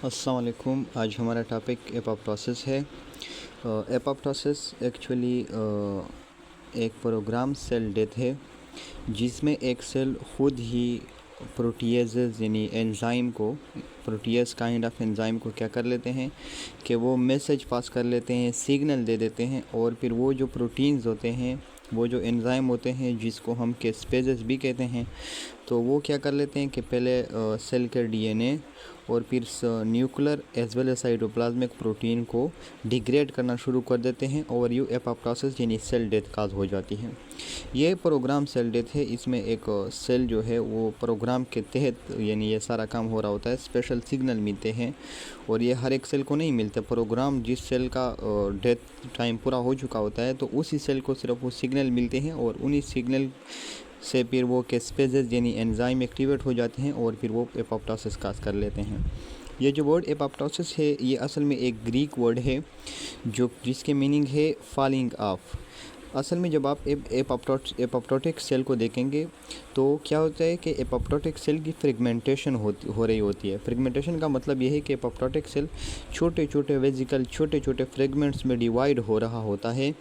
अस्सलाम वालेकुम। आज हमारा टॉपिक एपोप्टोसिस है। एपोप्टोसिस एक्चुअली एक प्रोग्राम सेल डेथ है जिसमें एक सेल खुद ही प्रोटीएजेस यानी एंजाइम को, प्रोटीएज काइंड ऑफ एंजाइम को क्या कर लेते हैं कि वो मैसेज पास कर लेते हैं, सिग्नल दे देते हैं, और फिर वो जो प्रोटीन्स होते हैं, वो जो एंजाइम होते हैं जिसको हम कैस्पेजेस भी कहते हैं, तो वो क्या कर लेते हैं कि पहले सेल के डीएनए और फिर nuclear as well as cytoplasmic protein को डिग्रेड करना शुरू कर देते हैं और ये एपोप्टोसिस यानी सेल डेथ काज हो जाती है। ये प्रोग्राम सेल डेथ है। इसमें एक सेल जो है वो प्रोग्राम के तहत यानी ये सारा काम हो रहा होता है, स्पेशल सिग्नल मिलते हैं और ये हर एक सेल को नहीं मिलते। प्रोग्राम जिस सेल का डेथ टाइम पूरा हो चुका होता है तो उसी सेल को सिर्फ वो सिग्नल मिलते हैं और उन्हीं सिग्नल से फिर वो कैस्पेजेस यानी एंजाइम एक्टिवेट हो जाते हैं और फिर वो एपोप्टोसिस काज कर लेते हैं। ये जो वर्ड एपोप्टोसिस है ये असल में एक ग्रीक वर्ड है जिसके मीनिंग है फॉलिंग ऑफ। असल में जब आप एपोप्टोटिक सेल को देखेंगे तो क्या होता है कि एपोप्टोटिक सेल की फ्रेगमेंटेशन हो रही होती है। फ्रेगमेंटेशन का मतलब ये है कि एपोप्टोटिक सेल छोटे छोटे वेजिकल, छोटे छोटे फ्रेगमेंट्स में डिवाइड हो रहा होता है।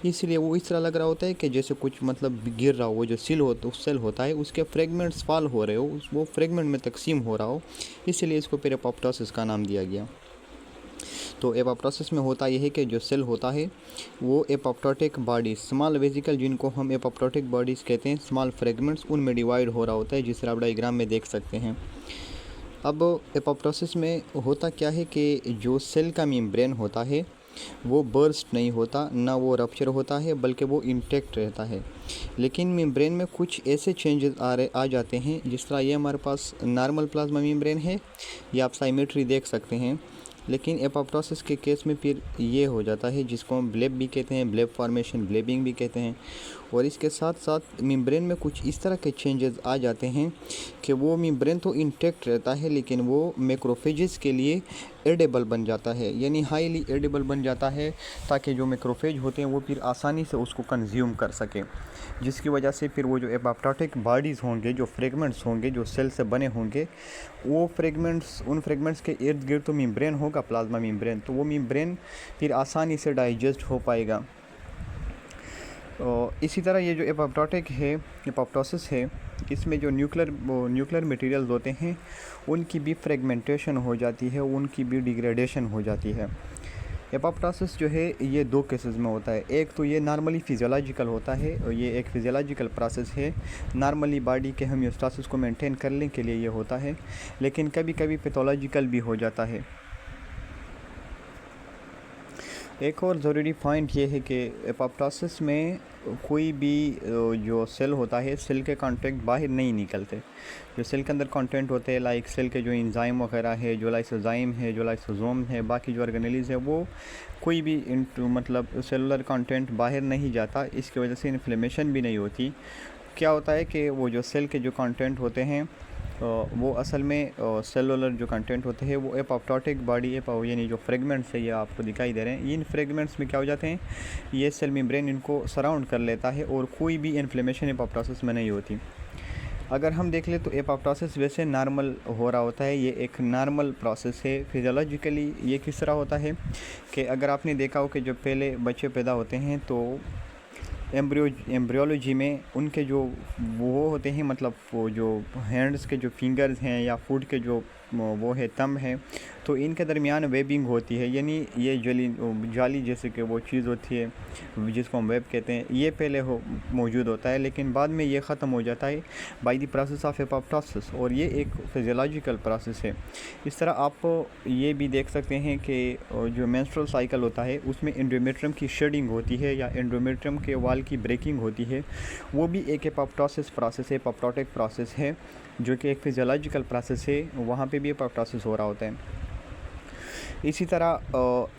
इसलिए वो इस तरह लग रहा होता है कि जैसे कुछ मतलब गिर रहा हो, वो जो सेल होता है उसके फ्रेगमेंट्स फॉल हो रहे हो, वो फ्रेगमेंट में तकसीम हो रहा हो, इसलिए इसको फिर एपोप्टोसिस का नाम दिया गया। तो एपोप्टोसिस में होता यह है कि जो सेल होता है वो एपोप्टोटिक बॉडीज, स्मॉल वेजिकल जिनको हम एपोप्टोटिक बॉडीज़ कहते हैं, स्मॉल फ्रेगमेंट्स, उनमें डिवाइड हो रहा होता है, जिस तरह आप डायग्राम में देख सकते हैं। अब एपोप्टोसिस में होता क्या है कि जो सेल का मेम्ब्रेन होता है वो बर्स्ट नहीं होता, ना वो रप्चर होता है, बल्कि वो इंटेक्ट रहता है। लेकिन मेम्ब्रेन में कुछ ऐसे चेंजेस आ जाते हैं, जिस तरह ये हमारे पास नॉर्मल प्लाज्मा मेम्ब्रेन है, ये आप साइमेट्री देख सकते हैं। लेकिन एपोप्टोसिस के केस में फिर ये हो जाता है जिसको हम ब्लेब भी कहते हैं, ब्लेब फॉर्मेशन, ब्लेबिंग भी कहते हैं। और इसके साथ साथ मेम्ब्रेन में कुछ इस तरह के चेंजेस आ जाते हैं कि वो मेम्ब्रेन तो इंटेक्ट रहता है लेकिन वो मैक्रोफेजेस के लिए एडिबल बन जाता है, यानी हाईली एडिबल बन जाता है, ताकि जो मैक्रोफेज होते हैं वो फिर आसानी से उसको कंज्यूम कर सकें। जिसकी वजह से फिर वो जो एपोप्टोटिक बॉडीज़ होंगे, जो फ्रेगमेंट्स होंगे, जो सेल से बने होंगे, वो फ्रेगमेंट्स, उन फ्रेगमेंट्स के इर्द गिर्द तो मेम्ब्रेन होगा, प्लाज्मा मेम्ब्रेन, तो वो मेम्ब्रेन फिर आसानी से डाइजेस्ट हो पाएगा। इसी तरह ये जो एपोप्टोसिस है, इसमें जो न्यूक्लियर मटेरियल्स होते हैं उनकी भी फ्रेगमेंटेशन हो जाती है, उनकी भी डिग्रेडेशन हो जाती है। एपोप्टोसिस जो है ये दो केसेस में होता है। एक तो ये नॉर्मली फिजियोलॉजिकल होता है और ये एक फिजियोलॉजिकल प्रोसेस है, नॉर्मली बॉडी के होम्योस्टेसिस को मेंटेन करने के लिए ये होता है, लेकिन कभी कभी पैथोलॉजिकल भी हो जाता है। एक और ज़रूरी पॉइंट ये है कि एपोप्टोसिस में कोई भी जो सेल होता है, सेल के कंटेंट बाहर नहीं निकलते। जो सेल के अंदर कंटेंट होते हैं, लाइक सेल के जो एंजाइम वगैरह है, जो लाइसोजाइम है, जो लाइसोसोम है, बाकी जो ऑर्गेनेल्स है, वो कोई भी मतलब सेलुलर कंटेंट बाहर नहीं जाता। इसकी वजह से इन्फ्लेमेशन भी नहीं होती। क्या होता है कि वो जो सेल के जो कंटेंट होते हैं वो असल में सेलुलर जो कंटेंट होते हैं वो एपोप्टोटिक बॉडी यानी जो फ्रेगमेंट्स है, ये आपको दिखाई दे रहे हैं, इन फ्रेगमेंट्स में क्या हो जाते हैं, ये सेल मेम्ब्रेन इनको सराउंड कर लेता है और कोई भी इन्फ्लेमेशन एपोप्टोसिस में नहीं होती। अगर हम देख ले तो एपोप्टोसिस वैसे नॉर्मल हो रहा होता है, ये एक नॉर्मल प्रोसेस है। फिजियोलॉजिकली ये किस तरह होता है कि अगर आपने देखा हो कि जब पहले बच्चे पैदा होते हैं तो एम्ब्रियोलॉजी में उनके जो वो होते हैं, मतलब वो जो हैंड्स के जो फिंगर्स हैं या फुट के जो वो है थंब है, तो इनके दरमियान वेबिंग होती है, यानी ये जाली जैसे कि वो चीज़ होती है जिसको हम वेब कहते हैं, ये पहले मौजूद होता है, लेकिन बाद में ये ख़त्म हो जाता है by the process of apoptosis, और ये एक फिजियोलॉजिकल प्रोसेस है। इस तरह आप ये भी देख सकते हैं कि जो मेंस्ट्रुअल साइकिल होता है उसमें एंडोमेट्रियम की शेडिंग होती है या एंडोमेट्रियम के वाल की ब्रेकिंग होती है, वो भी एक एपोप्टोसिस प्रोसेस है, एपोप्टोटिक प्रोसेस है, जो कि एक फिजियोलॉजिकल प्रोसेस है, वहाँ पे भी एपोप्टोसिस हो रहा होता है। इसी तरह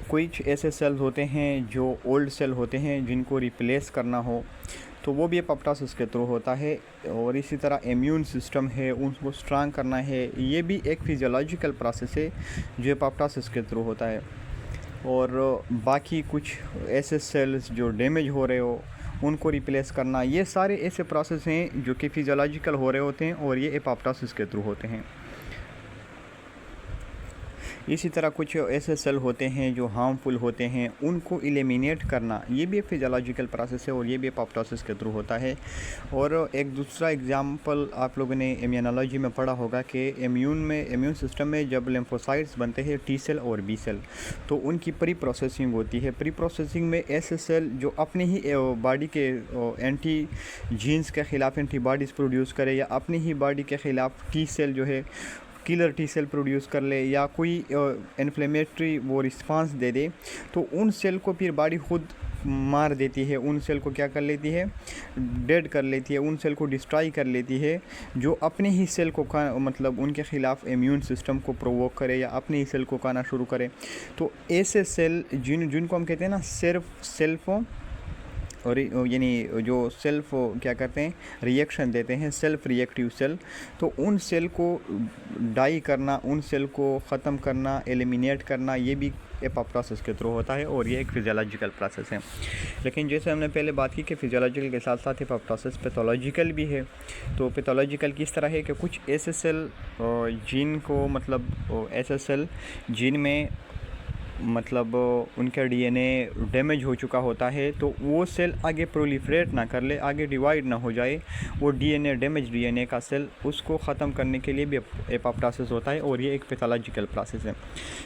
कुछ ऐसे सेल्स होते हैं जो ओल्ड सेल होते हैं जिनको रिप्लेस करना हो, तो वो भी एपोप्टोसिस के थ्रू होता है। और इसी तरह इम्यून सिस्टम है, उनको स्ट्रांग करना है, ये भी एक फिजियोलॉजिकल प्रोसेस है जो एपोप्टोसिस के थ्रू होता है। और बाकी कुछ ऐसे सेल्स जो डैमेज हो रहे हो उनको रिप्लेस करना, ये सारे ऐसे प्रोसेस हैं जो कि फिजियोलॉजिकल हो रहे होते हैं और ये एपोप्टोसिस के थ्रू होते हैं। इसी तरह कुछ ऐसे सेल होते हैं जो हार्मफुल होते हैं, उनको एलिमिनेट करना ये भी एक फिजियोलॉजिकल प्रोसेस है और ये भी एपोप्टोसिस के थ्रू होता है। और एक दूसरा एग्जांपल आप लोगों ने इम्यूनोलॉजी में पढ़ा होगा कि इम्यून सिस्टम में जब लिम्फोसाइट्स बनते हैं टी सेल और बी सेल, तो उनकी प्री प्रोसेसिंग होती है। प्री प्रोसेसिंग में ऐसे सेल जो अपने ही बॉडी के एंटी जीन्स के ख़िलाफ़ एंटीबॉडीज़ प्रोड्यूस करे या अपनी ही बॉडी के ख़िलाफ़ टी सेल जो है किलर टी सेल प्रोड्यूस कर ले या कोई इन्फ्लेमेटरी वो रिस्पांस दे दे, तो उन सेल को फिर बॉडी खुद मार देती है, उन सेल को क्या कर लेती है, डेड कर लेती है, उन सेल को डिस्ट्रॉय कर लेती है जो अपने ही सेल को मतलब उनके ख़िलाफ़ इम्यून सिस्टम को प्रोवोक करे या अपने ही सेल को खाना शुरू करे। तो ऐसे सेल जिनको हम कहते हैं ना सेल्फ और यानी जो सेल्फ क्या करते हैं रिएक्शन देते हैं, सेल्फ रिएक्टिव सेल, तो उन सेल को डाई करना, उन सेल को ख़त्म करना, एलिमिनेट करना, ये भी एपोप्टोसिस के थ्रू होता है और ये एक फिजियोलॉजिकल प्रोसेस है। लेकिन जैसे हमने पहले बात की कि फिजियोलॉजिकल के साथ साथ एपोप्टोसिस पैथोलॉजिकल भी है। तो पैथोलॉजिकल किस तरह है कि कुछ ऐसे सेल जीन को मतलब ऐसे सेल जीन में मतलब उनका डीएनए डैमेज हो चुका होता है, तो वो सेल आगे प्रोलिफरेट ना कर ले, आगे डिवाइड ना हो जाए, वो डीएनए डैमेज डीएनए का सेल उसको ख़त्म करने के लिए भी एपोप्टोसिस होता है और ये एक पैथोलॉजिकल प्रोसेस है।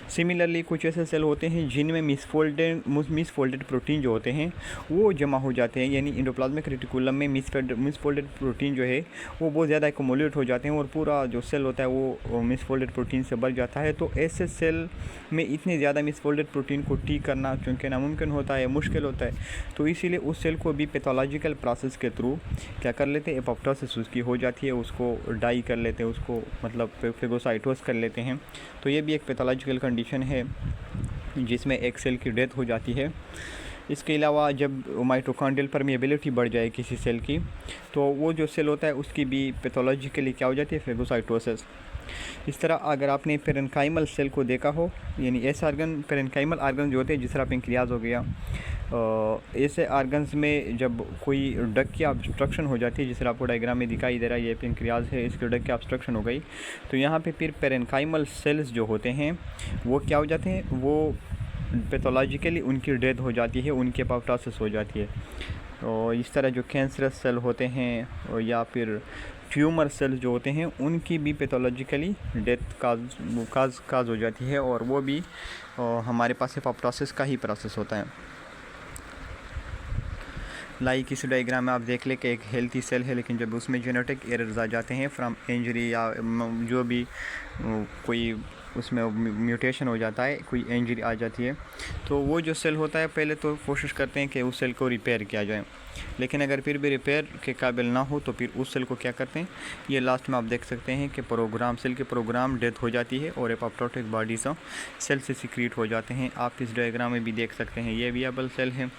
सिमिलरली कुछ ऐसे सेल होते हैं जिनमें मिसफोल्डेड प्रोटीन जो होते हैं वो जमा हो जाते हैं, यानी एंडोप्लाज्मिक रेटिकुलम में मिसफोल्डेड प्रोटीन जो है वो बहुत ज़्यादा एक्युमुलेट हो जाते हैं और पूरा जो सेल होता है वो मिसफोल्डेड प्रोटीन से भर जाता है। तो ऐसे सेल में इतनी ज़्यादा मिसफोल्डेड प्रोटीन को ठीक करना चूँकि नामुमकिन होता है, मुश्किल होता है, तो इसीलिए उस सेल को भी पैथोलॉजिकल प्रोसेस के थ्रू क्या कर लेते हैं, एपोप्टोसिस उसकी हो जाती है, उसको डाई कर लेते हैं, उसको मतलब फेगोसाइटोस कर लेते हैं। तो ये भी एक पैथोलॉजिकल कंडीशन है जिसमें एक सेल की डेथ हो जाती है। इसके अलावा जब माइटोकॉन्ड्रियल परमिएबिलिटी बढ़ जाए किसी सेल की, तो वो जो सेल होता है उसकी भी पैथोलॉजिकली क्या हो जाती है, फेगोसाइटोसिस। इस तरह अगर आपने पेरेन्काइमल सेल को देखा हो, यानी ऐसे आर्गन पेरेन्काइमल आर्गन जो होते हैं, जिस तरह पेंक्रियाज हो गया, ऐसे आर्गन्स में जब कोई डक की ऑब्स्ट्रक्शन हो जाती है, जिस तरह आपको डायग्राम में दिखाई दे रहा है, ये पेंक्रियाज है, इसके डक की ऑब्स्ट्रक्शन हो गई, तो यहाँ पे फिर पेरेन्काइमल सेल्स जो होते हैं वो क्या हो जाते हैं, वो पैथोलॉजिकली उनकी डेथ हो जाती है, उनकी एपोप्टोसिस हो जाती है। और इस तरह जो कैंसरस सेल होते हैं या फिर ट्यूमर सेल्स जो होते हैं उनकी भी पैथोलॉजिकली डेथ काज हो जाती है और वो भी हमारे पास एपोप्टोसिस का ही प्रोसेस होता है। लाइक इस डायग्राम में आप देख ले कि एक हेल्थी सेल है, लेकिन जब उसमें जेनेटिक एरर्स आ जाते हैं फ्रॉम इंजरी या जो भी कोई उसमें म्यूटेशन हो जाता है, कोई इंजरी आ जाती है, तो वो जो सेल होता है पहले तो कोशिश करते हैं कि उस सेल को रिपेयर किया जाए, लेकिन अगर फिर भी रिपेयर के काबिल ना हो तो फिर उस सेल को क्या करते हैं, ये लास्ट में आप देख सकते हैं कि सेल के प्रोग्राम डेथ हो जाती है और एपोप्टोटिक बॉडीज़ सेल से सिक्रीट हो जाते हैं। आप इस डायग्राम में भी देख सकते हैं, ये विएबल सेल है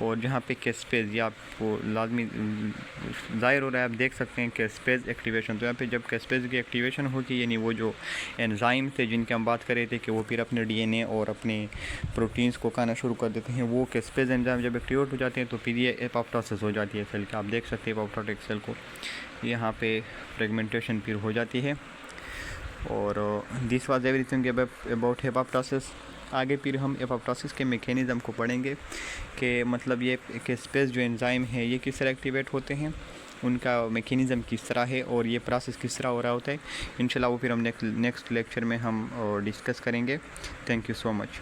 और जहाँ पे कैस्पेज या आपको लाजमी ज़ाहिर हो रहा है, आप देख सकते हैं कैस्पेज एक्टिवेशन। तो यहाँ पे जब कैस्पेज की एक्टिवेशन होगी, यानी वो जो एंजाइम थे जिनकी हम बात कर रहे थे कि वो फिर अपने डीएनए और अपने प्रोटीन्स को खाना शुरू कर देते हैं, वो कैस्पेज एंजाइम जब एक्टिवेट हो जाते हैं तो फिर ये एपोप्टोसिस हो जाती है सेल की। आप देख सकते हैं एपोप्टोटिक सेल को, यहाँ पे फ्रेगमेंटेशन फिर हो जाती है। और this was everything about apoptosis. आगे फिर हम एपोप्टोसिस के मैकेनिज़्म को पढ़ेंगे कि मतलब ये कैस्पेज जो एंजाइम है ये किस तरह एक्टिवेट होते हैं, उनका मैकेनिज़्म किस तरह है और ये प्रोसेस किस तरह हो रहा होता है। इंशाल्लाह वो फिर हम नेक्स्ट लेक्चर में हम डिस्कस करेंगे। Thank you so much.